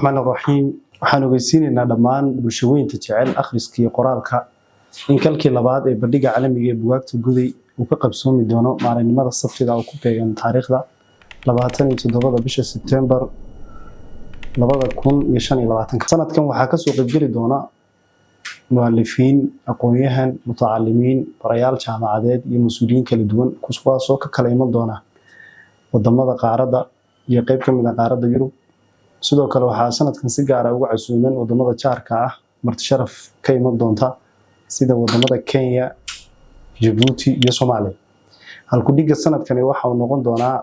الرحمن الرحيم waxaan ogeysiinaynaa dhammaan bulshooyinka jecel akhriska iyo qoraalka in kalkii labaad ee bandhiga caalamiga ee buugaagta guday uu ka qabsoomi doono maalinimada Sabtida oo ku beegan taariikhda 27 bisha September 2025 sanadkan waxaa ka soo qaybgali doona mu'allifiin, aqoonyahan, mutacallimiin, barayaal jaamacadeed iyo mas'uuliyiin kala duwan kuwaas oo ka kala iman doona wadamada qaaradda iyo qayb ka mid ah qaaradda Yurub. sidoo kale waxaa sanadkan si gaar ah ugu casuuman wadamada jaarka ah marti sharaf ka iman doonta sida wadamada Kenya, Djibouti iyo Soomaaliya. halku dhiga sanadkani waxa uu noqon doonaa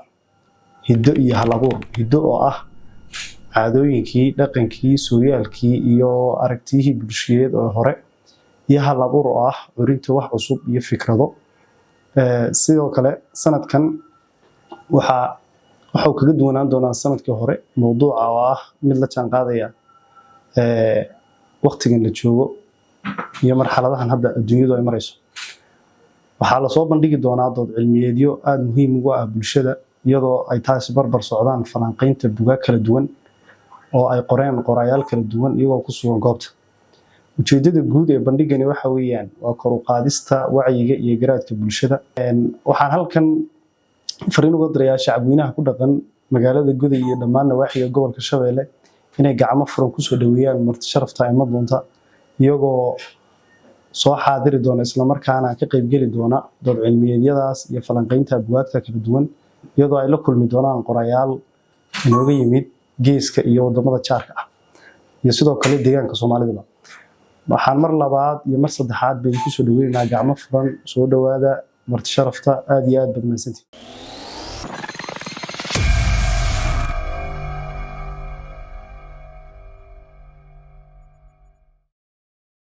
hiddo iyo hal-abuur. hiddo oo ah caadooyinkii, dhaqankii, sooyaalkii iyo aragtiyihii bulsheed oo hore, iyo hal-abuur oo ah urinta wax cusub iyo fikrado. sidoo kale sanadkan waxa uu kaga duwanaan doonaa sanadkii hore mowduuca oo ah mid la jaan qaadaya waqtigan la joogo iyo marxaladahan hadda adduunyadu ay marayso. waxaa la soo bandhigi doonaa dood cilmiyeedyo aad muhiim ugu ah bulshada, iyadoo ay taasi barbar socdaan falanqaynta buugaag kala duwan oo ay qoreen qorayaal kala duwan iyagoo ku sugan goobta. ujeedada guud ee bandhigani waxa weeyaan waa kor u qaadista wacyiga iyo garaadka bulshada. waxaan halkan fariin uga dirayaa shacabweynaha ku dhaqan magaalada Guday iyo dhammaan nawaaxiga gobolka Shabeelle inay gacmo furan ku soo dhaweeyaan marti sharafta iman doonta, iyagoo soo xaadiri doona isla markaana ka qayb gali doona dood cilmiyeedyadaas iyo falanqaynta buugaagta kala duwan, iyadoo ay la kulmi doonaan qorayaal inooga yimid geeska iyo wadamada jaarka ah iyo sidoo kale deegaanka Soomaalida. waxaan mar labaad iyo mar saddexaad baan ku soo dhaweynaynaa gacmo furan. soo dhawaada marti sharafta, aad iyo aad baad mahadsantihiin.